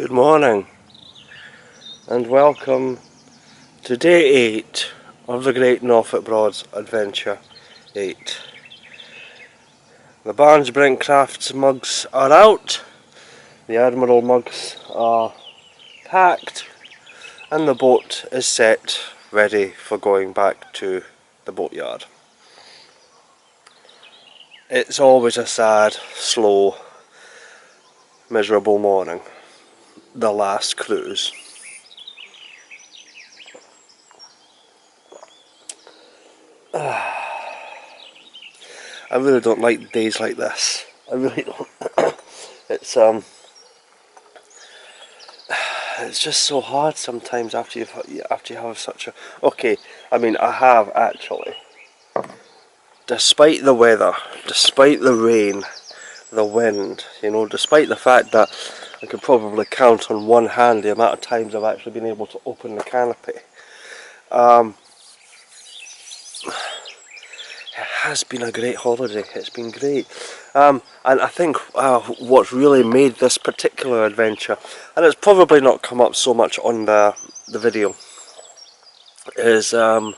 Good morning and welcome to day 8 of the Great Norfolk Broads Adventure 8. The Barnesbrink Crafts mugs are out, the Admiral mugs are packed, and the boat is set ready for going back to the boatyard. It's always a sad, slow, miserable morning, the last cruise. I really don't like days like this. I really don't. It's just so hard sometimes after you have such a. Okay, I mean I have actually. Despite the weather, despite the rain, the wind, despite the fact that I could probably count on one hand the amount of times I've actually been able to open the canopy. It has been a great holiday. It's been great, and I think what's really made this particular adventure, and it's probably not come up so much on the video, is from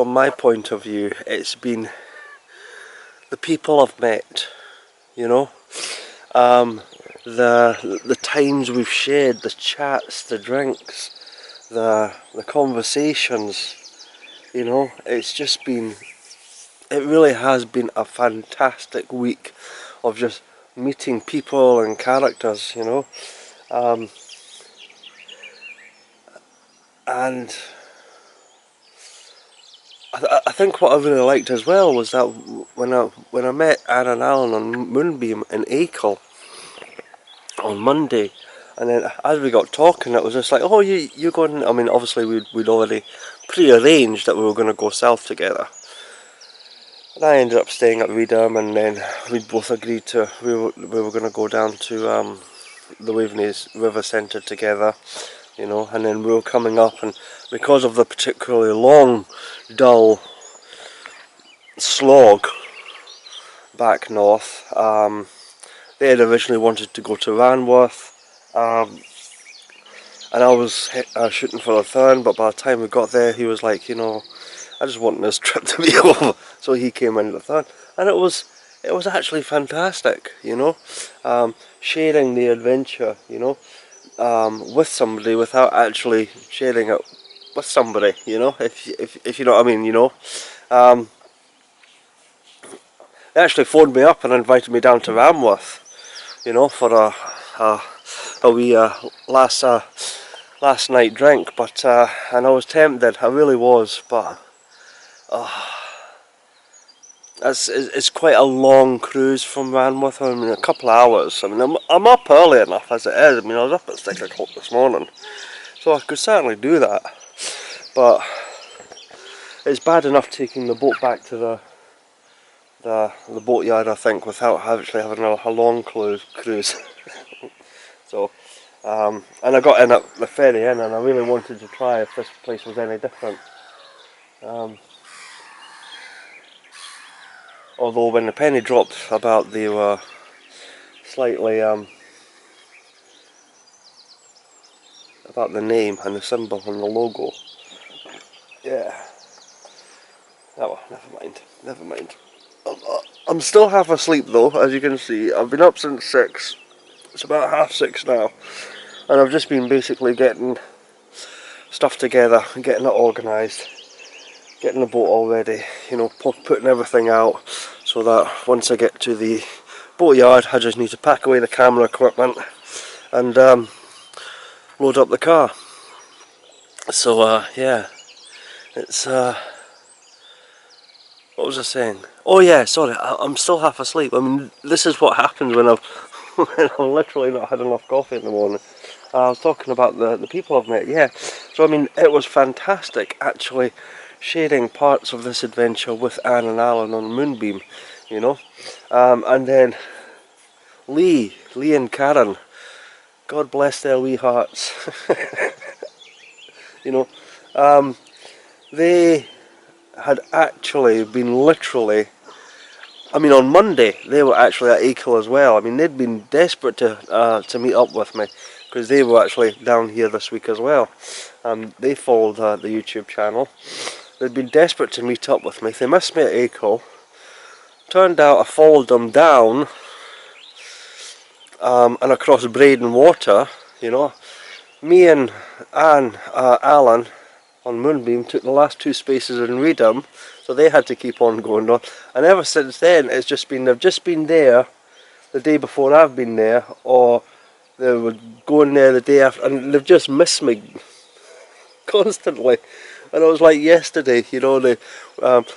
my point of view, it's been the people I've met. The times we've shared, the chats, the drinks, the conversations. It's just been, it really has been a fantastic week of just meeting people and characters, and I think what I really liked as well was that when I met Anne and Alan on Moonbeam in Achill on Monday, and then as we got talking, it was just like, oh, you're going. I mean, obviously we'd already pre-arranged that we were going to go south together, and I ended up staying at Reedham, and then we both agreed to we were going to go down to the Waveney's River Centre together, and then we were coming up, and because of the particularly long, dull slog back north, they had originally wanted to go to Ranworth, and I was shooting for a Thurn, but by the time we got there, he was like, I just want this trip to be over. So he came in the Thurn, and it was actually fantastic, sharing the adventure, with somebody without actually sharing it with somebody, if you know what I mean, They actually phoned me up and invited me down to Ranworth, for a wee last night drink, but and I was tempted, I really was, but it's quite a long cruise from Ranworth. I mean, a couple of hours. I mean, I'm up early enough as it is. I mean, I was up at 6 o'clock this morning, so I could certainly do that, but it's bad enough taking the boat back to the boatyard, I think, without actually having a long cruise. So, and I got in at the ferry inn, and I really wanted to try if this place was any different. Although when the penny dropped about the slightly about the name and the symbol and the logo, yeah. Oh well, never mind. I'm still half asleep though, as you can see. I've been up since 6. It's about 6:30 now, and I've just been basically getting stuff together, getting it organised, getting the boat all ready, putting everything out, so that once I get to the boatyard, I just need to pack away the camera equipment and load up the car. So yeah, it's what was I saying? Oh yeah, sorry, I'm still half asleep. I mean, this is what happens when I've literally not had enough coffee in the morning. I was talking about the people I've met, yeah. So I mean, it was fantastic actually sharing parts of this adventure with Anne and Alan on Moonbeam, and then Lee and Karen, God bless their wee hearts. They had actually been literally I mean, on Monday they were actually at Achill as well. I mean, they'd been desperate to meet up with me because they were actually down here this week as well. They followed the YouTube channel. They'd been desperate to meet up with me. They missed me at Achill. Turned out I followed them down and across Braden Water. You know, me and Alan on Moonbeam took the last 2 spaces in Reedham, so they had to keep on going on. And ever since then, it's just been they've just been there the day before I've been there, or they were going there the day after, and they've just missed me constantly. And it was like yesterday, you know,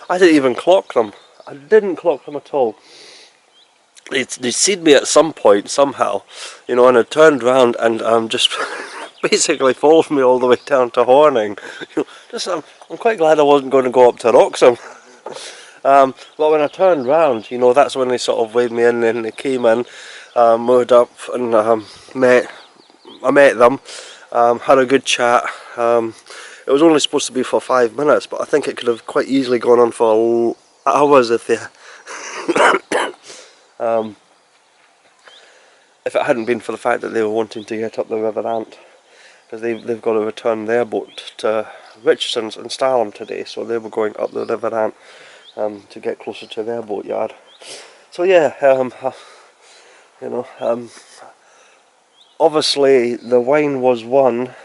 I didn't even clock them. I didn't clock them at all. They'd seen me at some point somehow, you know, and I turned around and just basically followed me all the way down to Horning. You know, I'm quite glad I wasn't going to go up to Wroxham. But when I turned round, you know, that's when they sort of waved me in, and they came in, moored up, and I met them, had a good chat. It was only supposed to be for 5 minutes, but I think it could have quite easily gone on for hours if they if it hadn't been for the fact that they were wanting to get up the River Ant, because they've got to return their boat to Richardson's in Stalham today, so they were going up the River Ant to get closer to their boatyard. So yeah, you know, obviously the wine was won.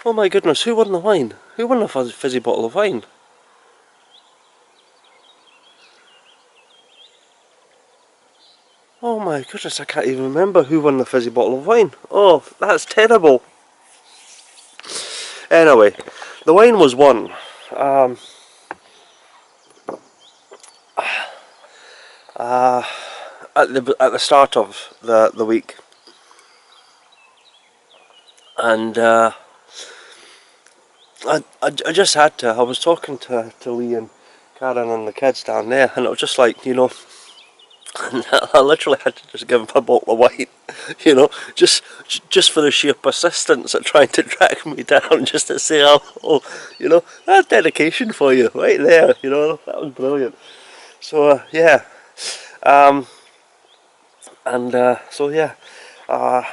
Oh my goodness, who won the wine? Who won the fizzy bottle of wine? Oh my goodness, I can't even remember who won the fizzy bottle of wine. Oh, that's terrible. Anyway, the wine was won. At the start of the week, and I just had to. I was talking to Lee and Karen and the kids down there, and it was just like, you know, I literally had to just give them a bottle of wine, you know, just for the sheer persistence at trying to track me down, just to say, oh, you know, that's dedication for you, right there, you know, that was brilliant. So yeah, so yeah, I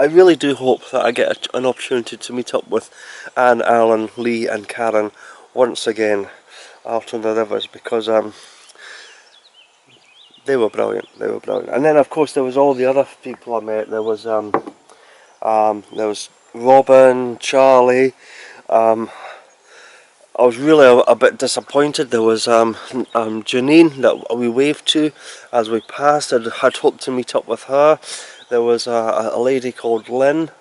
really do hope that I get an opportunity to meet up with Anne, Alan, Lee and Karen once again out on the rivers, because they were brilliant. They were brilliant. And then of course there was all the other people I met. There was Robin, Charlie. I was really a bit disappointed. There was Janine that we waved to as we passed. I'd hoped to meet up with her. There was a lady called Lynn.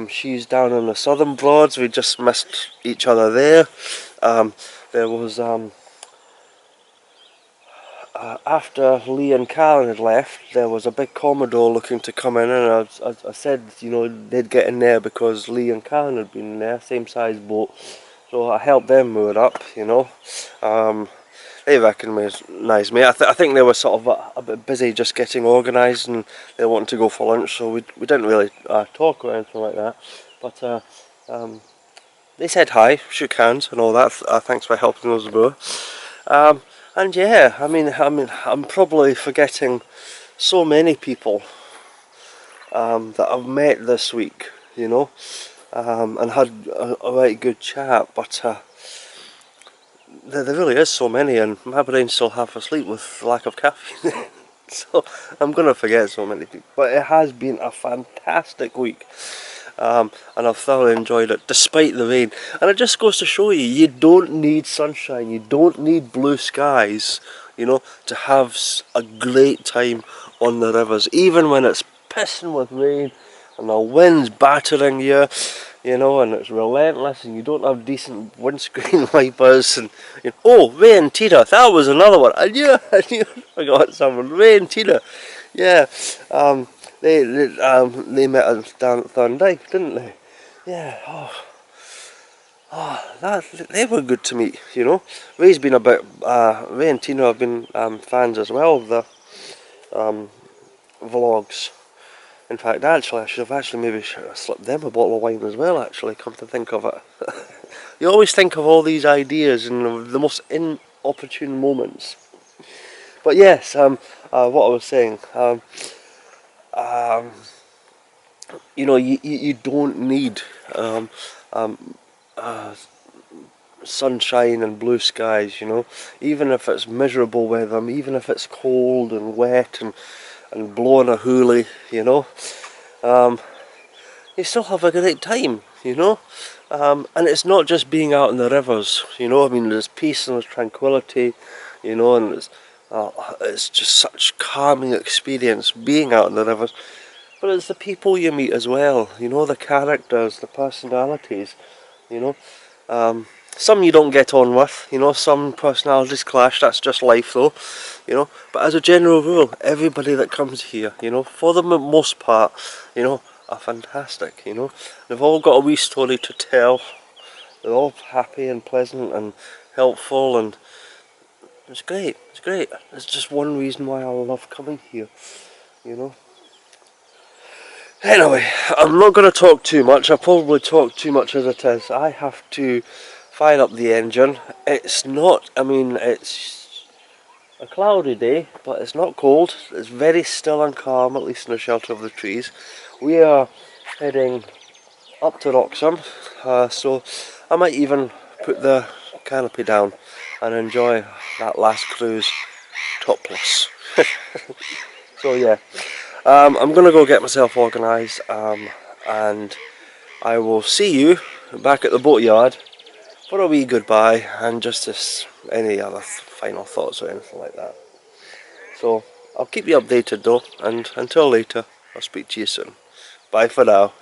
She's down on the Southern Broads. We just missed each other there. There was after Lee and Karen had left, there was a big Commodore looking to come in, and I said, you know, they'd get in there because Lee and Karen had been in there, same size boat. So I helped them moor up, you know. They recognised me. I think they were sort of a bit busy just getting organised, and they wanted to go for lunch, so we didn't really talk or anything like that. But they said hi, shook hands and all that. Thanks for helping us moor. And yeah, I mean, I'm probably forgetting so many people that I've met this week, you know. And had a right good chat, but there really is so many, and my brain's still half asleep with lack of caffeine. So I'm going to forget so many people. But it has been a fantastic week, and I've thoroughly enjoyed it, despite the rain. And it just goes to show you, you don't need sunshine, you don't need blue skies, you know, to have a great time on the rivers, even when it's pissing with rain and the wind's battering you, you know, and it's relentless, and you don't have decent windscreen wipers, and you know, oh, Ray and Tina, that was another one. I knew I forgot someone. Ray and Tina, yeah, they met us down at Thorndyke, didn't they? Yeah. They were good to meet, you know. Ray's been a bit. Ray and Tina have been fans as well of the vlogs. In fact, actually, I should have maybe slipped them a bottle of wine as well, actually, come to think of it. You always think of all these ideas in the most opportune moments. But yes, what I was saying, um, you don't need um, um, uh, sunshine and blue skies, even if it's miserable weather, even if it's cold and wet and blowing a hoolie, um, you still have a great time, and it's not just being out in the rivers, I mean, there's peace and there's tranquility, and it's just such calming experience being out in the rivers. But it's the people you meet as well, the characters, the personalities, you know. Um, some you don't get on with, some personalities clash, that's just life though, But as a general rule, everybody that comes here, for the most part, are fantastic, They've all got a wee story to tell, they're all happy and pleasant and helpful, and it's great, it's great. It's just one reason why I love coming here, you know. Anyway, I'm not going to talk too much. I probably talk too much as it is. I have to fire up the engine. It's not, I mean, it's a cloudy day, but it's not cold. It's very still and calm, at least in the shelter of the trees. We are heading up to Wroxham, so I might even put the canopy down and enjoy that last cruise topless. So yeah. I'm going to go get myself organised, and I will see you back at the boatyard for a wee goodbye and just any other final thoughts or anything like that. So I'll keep you updated though, and until later, I'll speak to you soon. Bye for now.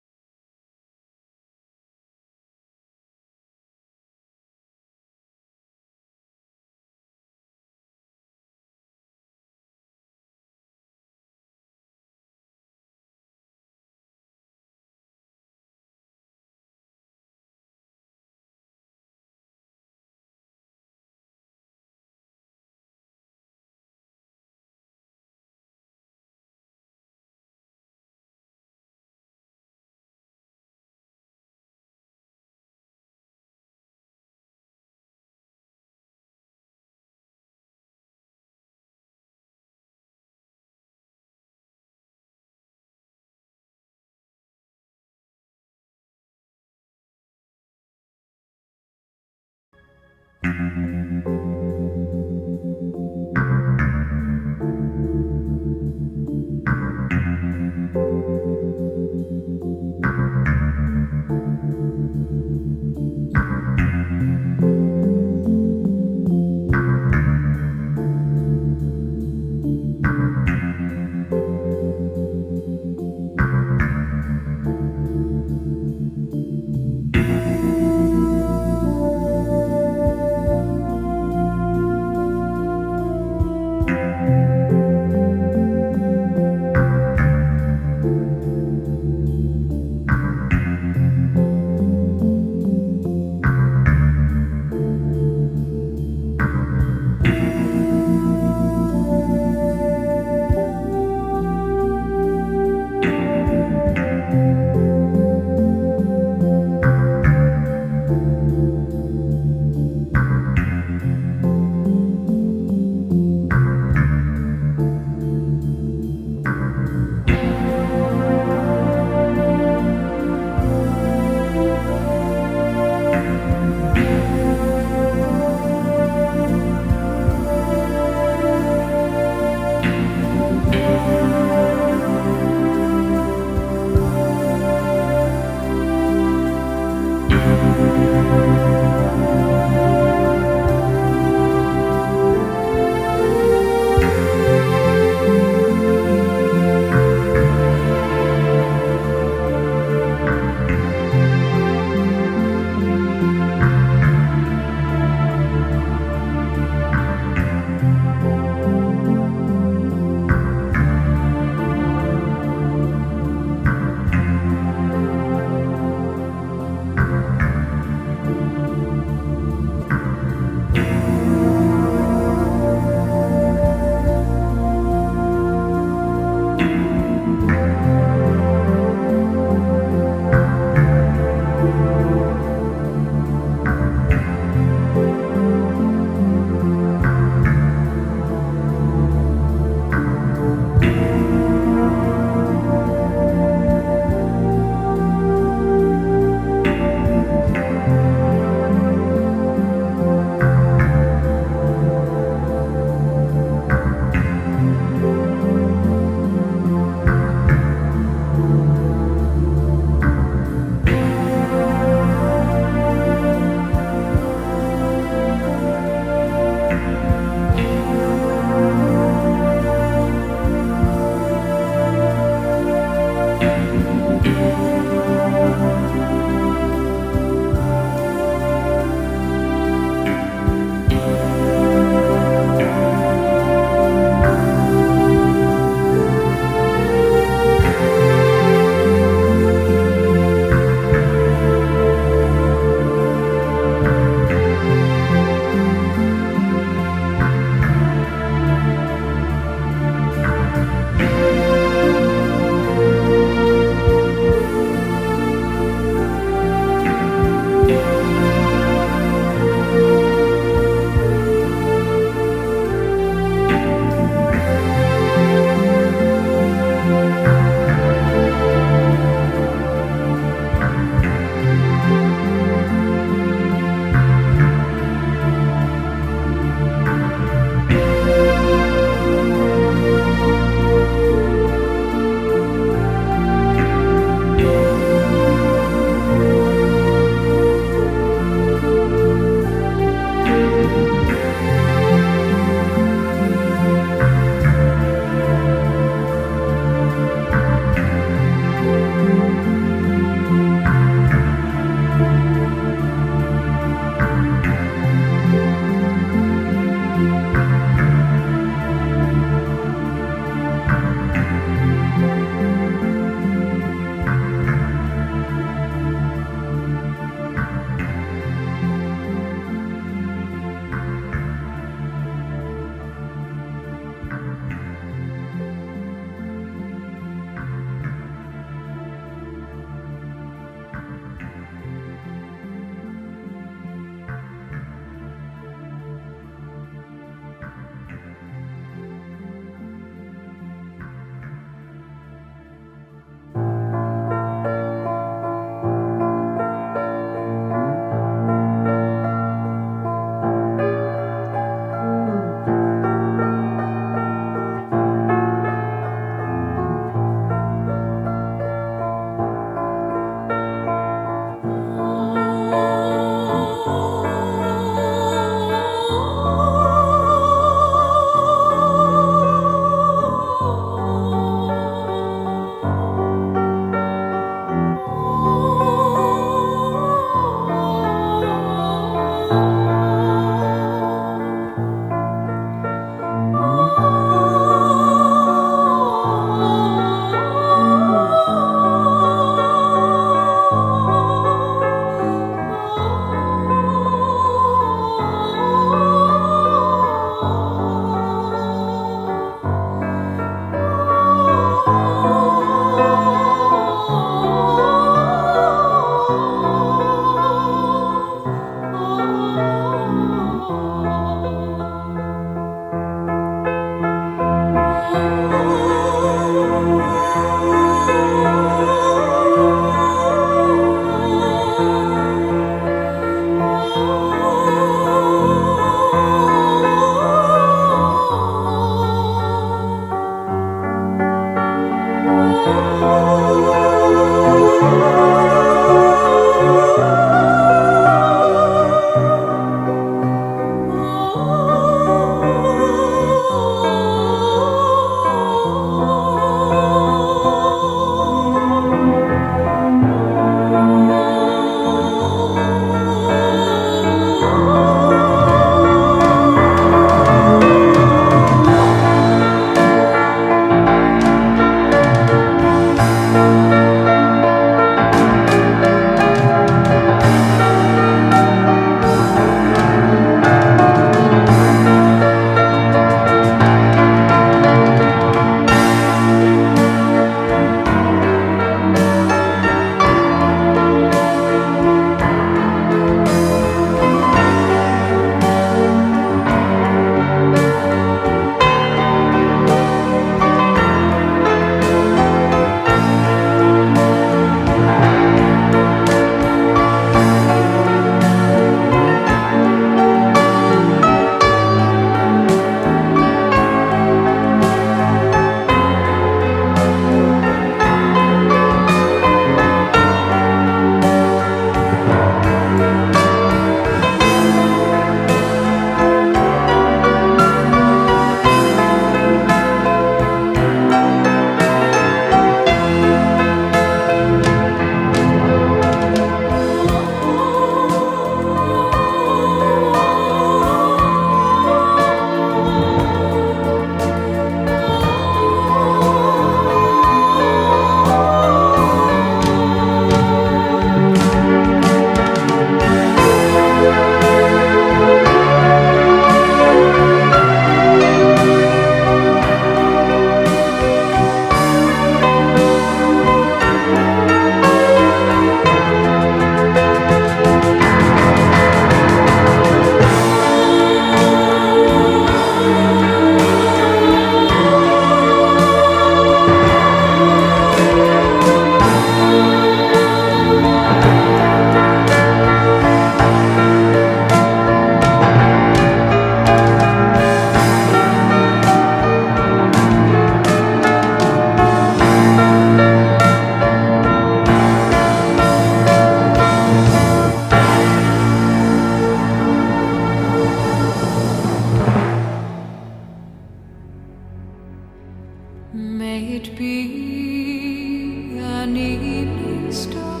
May it be an evening star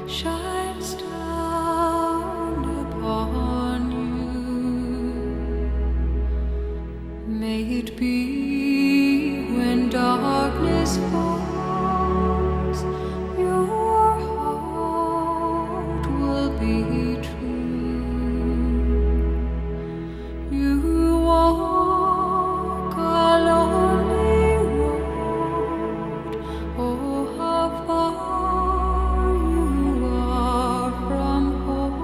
shines down upon you. May it be when darkness falls, your heart will be true. You walk a lonely road. Oh, how far you are from home.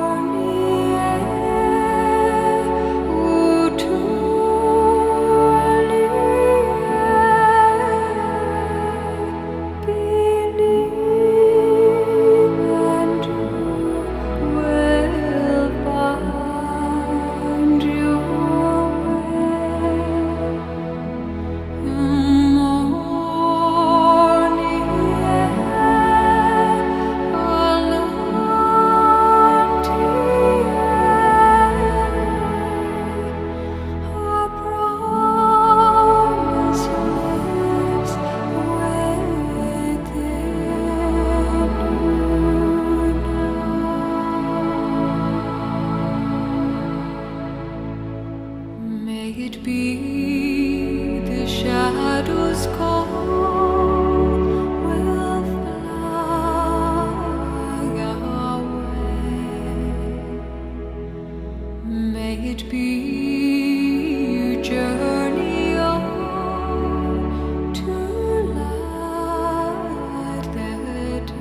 Morning air, oh, to believe and you will find your way. Morning air, a promise lives within you. May it be the shadows call will fly away. May it be you journey on to light the day.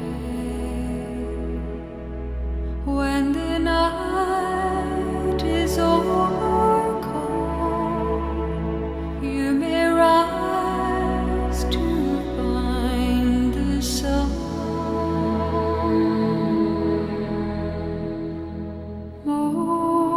When the night is overcome, you may rise to find the sun. Morning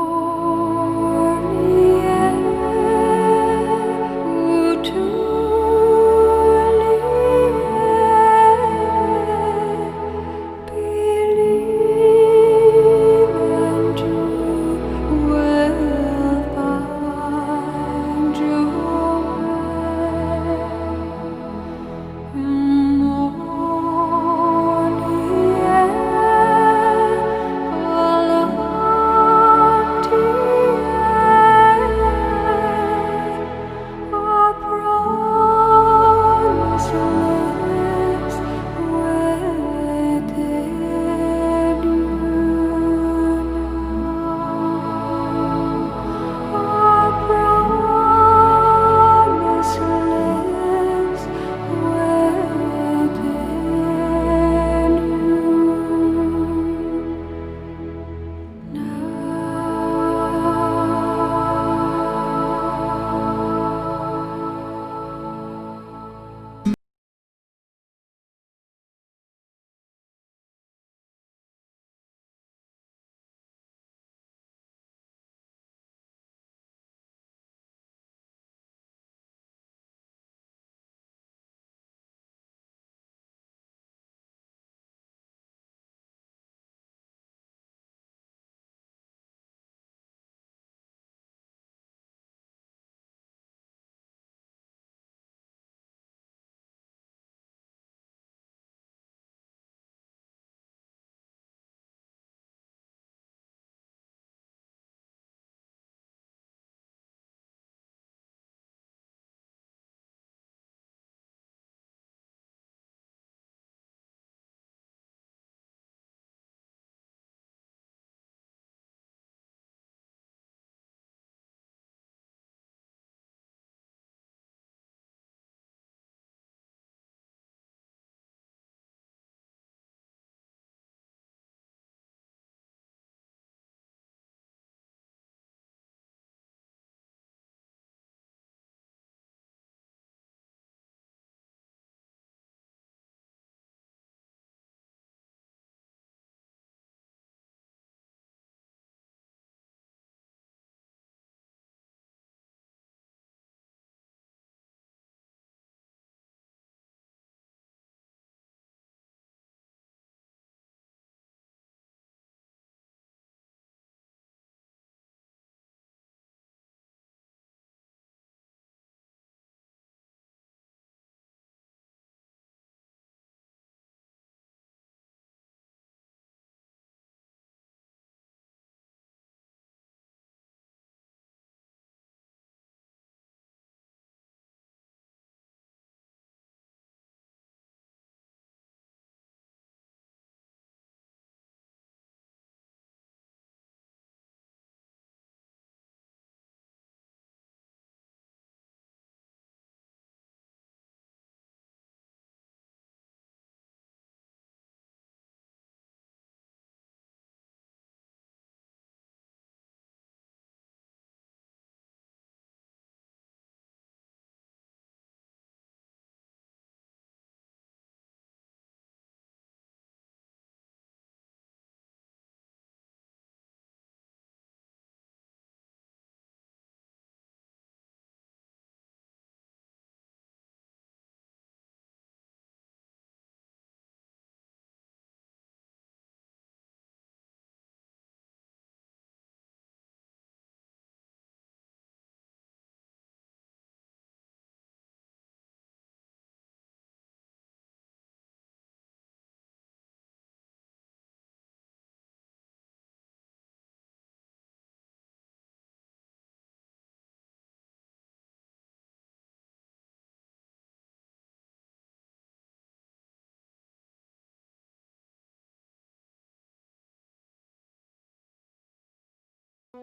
In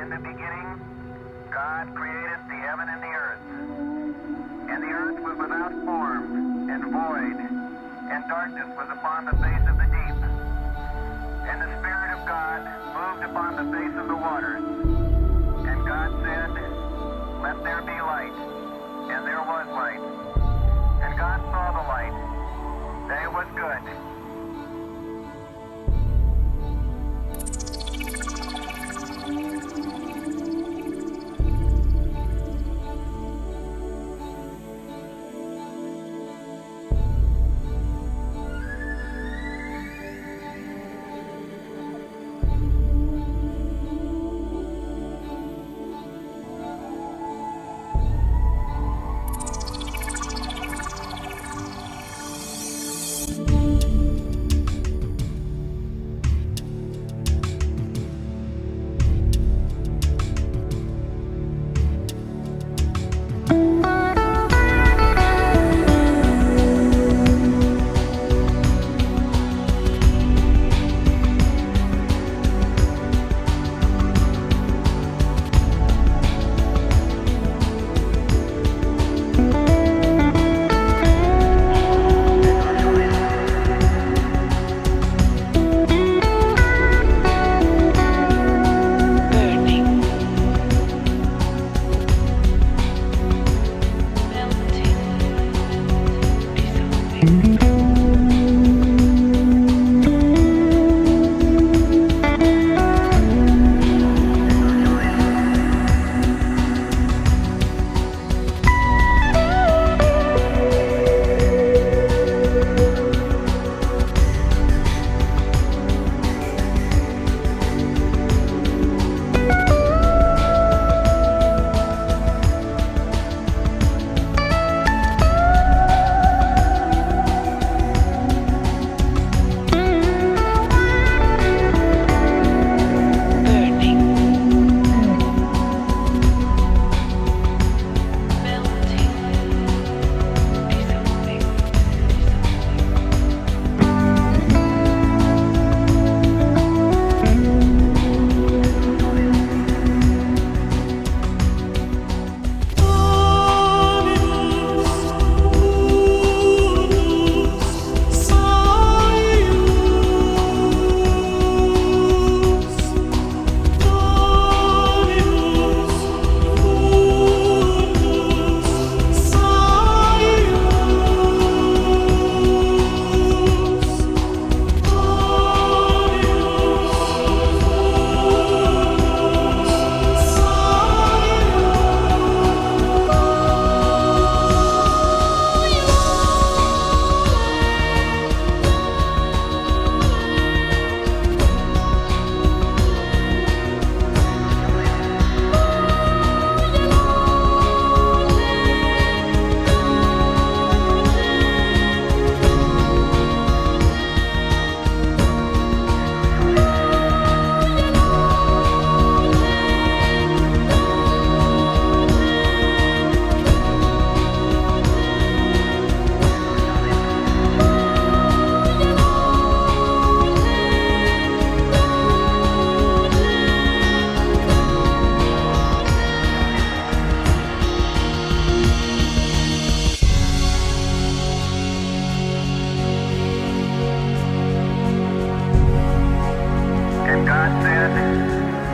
the beginning, God created the heaven and the earth. And the earth was without form and void, and darkness was upon the face of the deep. And the Spirit of God moved upon the face of the waters. And God said, "Let there be light." And there was light. And God saw the light, that it was good.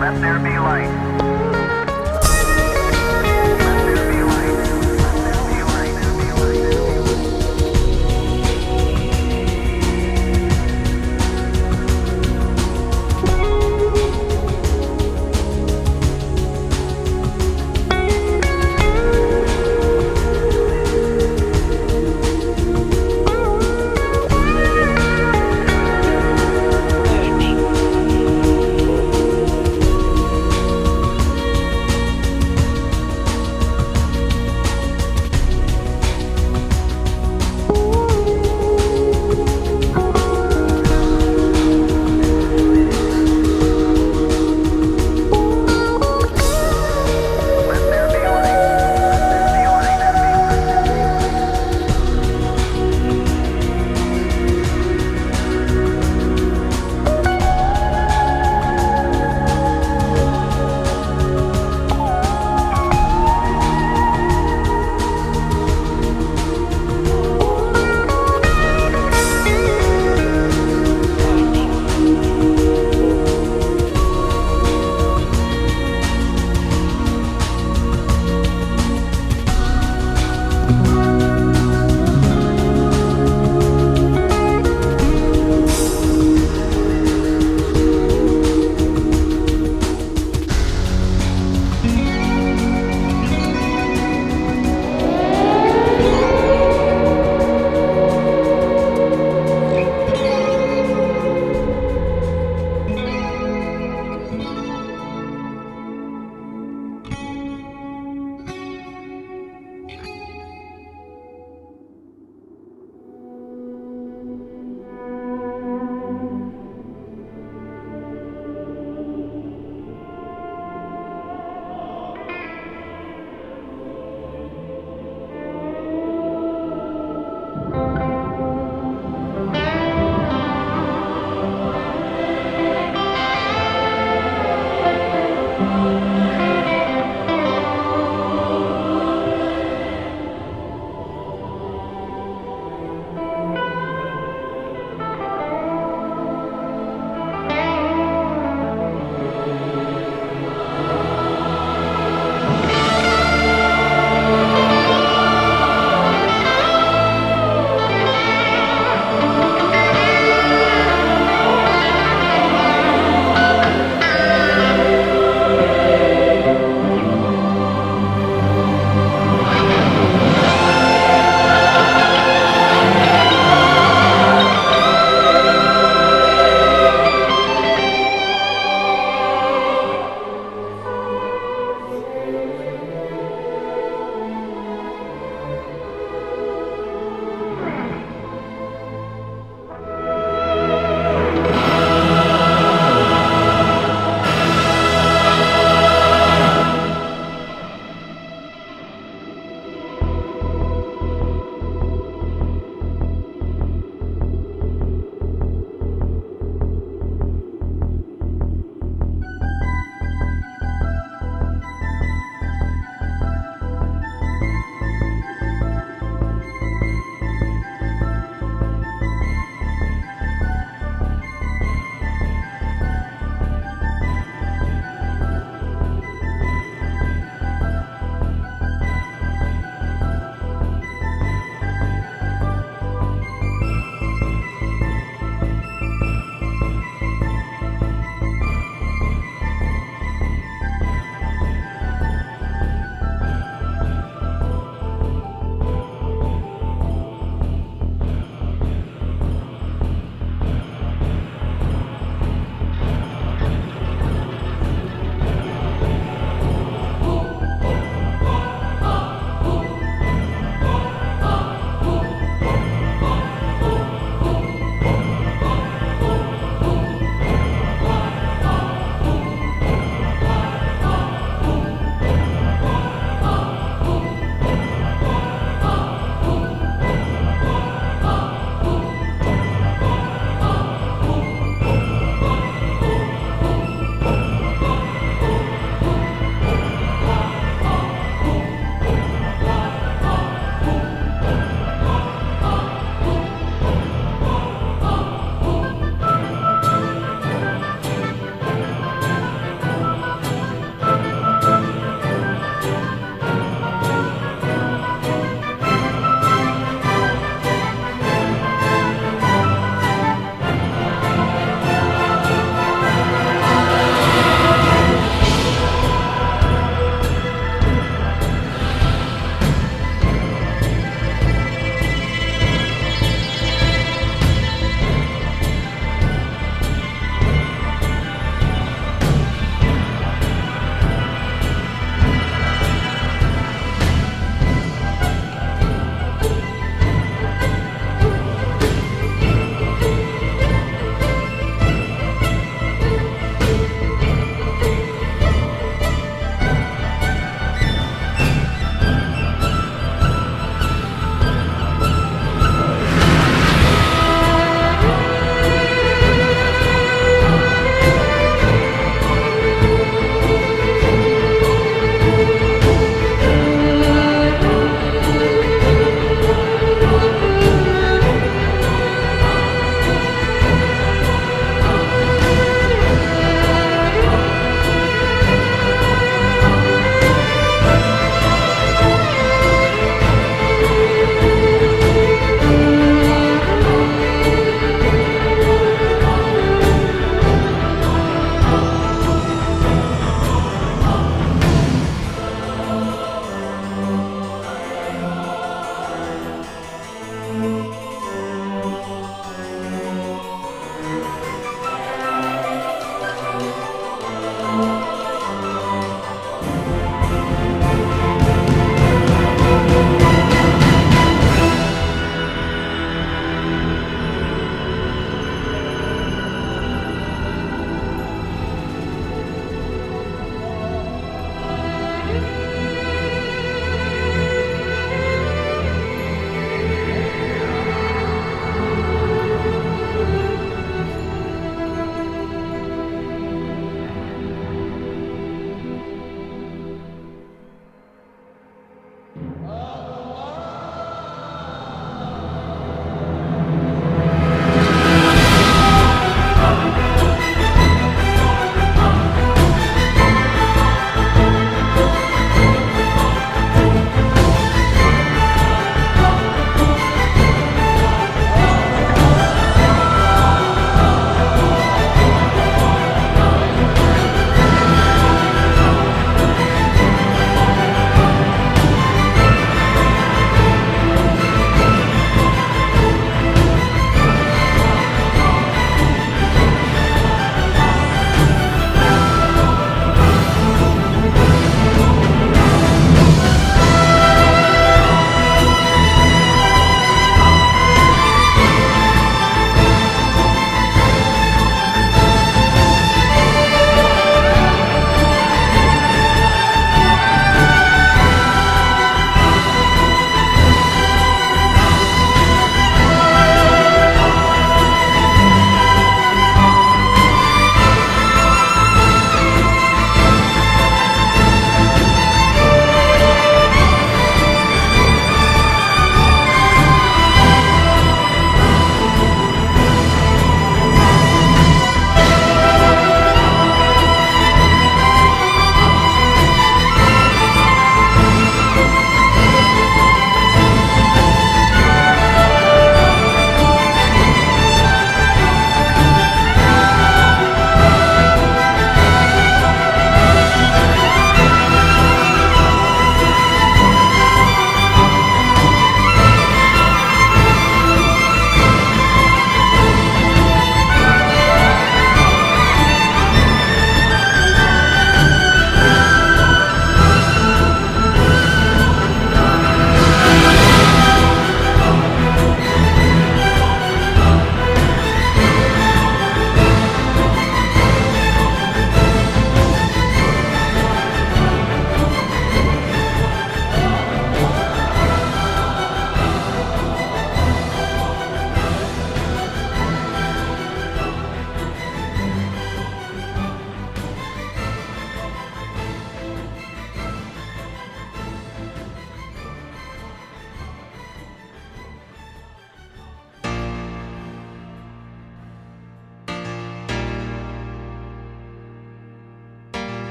Let there be light. Let there be light. Let there be light. Let there be light.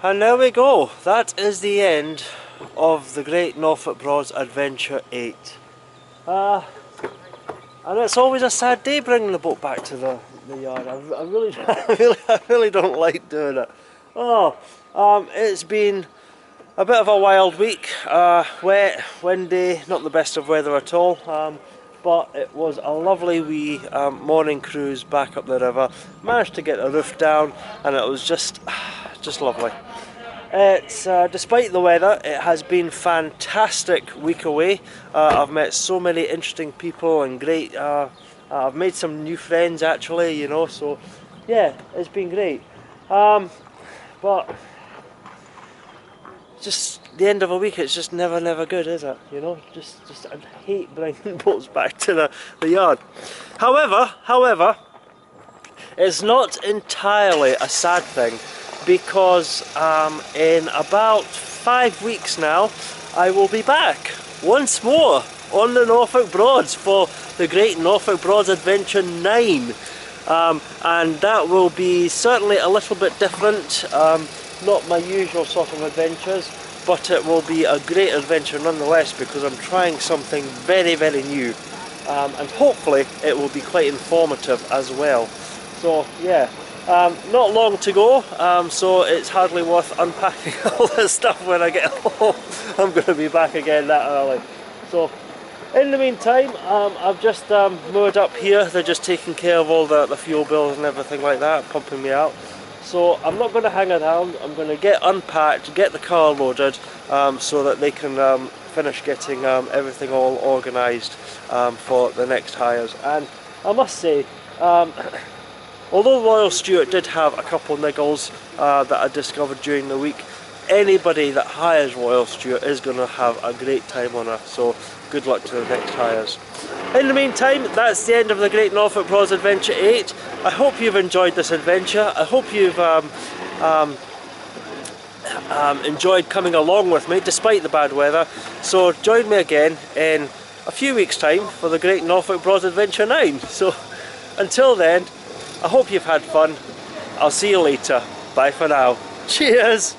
And there we go. That is the end of the Great Norfolk Broads Adventure 8. And it's always a sad day bringing the boat back to the yard. I really, I really don't like doing it. Oh, it's been a bit of a wild week. Wet, windy, not the best of weather at all. But it was a lovely wee morning cruise back up the river. Managed to get the roof down, and it was just lovely. It's despite the weather, it has been fantastic week away. I've met so many interesting people and great. I've made some new friends actually, you know. So yeah, it's been great. But just the end of a week, it's just never good, is it? You know, just I hate bringing boats back to the yard. However, it's not entirely a sad thing, because in about 5 weeks now, I will be back once more on the Norfolk Broads for the Great Norfolk Broads Adventure 9. And that will be certainly a little bit different. Not my usual sort of adventures, but it will be a great adventure nonetheless, because I'm trying something very new, and hopefully it will be quite informative as well. So yeah, not long to go, so it's hardly worth unpacking all this stuff when I get home. I'm going to be back again that early. So in the meantime, I've just moored up here. They're just taking care of all the fuel bills and everything like that, pumping me out. So I'm not going to hang around. I'm going to get unpacked, get the car loaded, so that they can finish getting everything all organised for the next hires. And I must say, although Royal Stewart did have a couple niggles that I discovered during the week, anybody that hires Royal Stewart is going to have a great time on her. So good luck to the next hires. In the meantime, that's the end of the Great Norfolk Broads Adventure 8. I hope you've enjoyed this adventure. I hope you've enjoyed coming along with me despite the bad weather. So join me again in a few weeks' time for the Great Norfolk Broads Adventure 9. So until then, I hope you've had fun. I'll see you later. Bye for now. Cheers!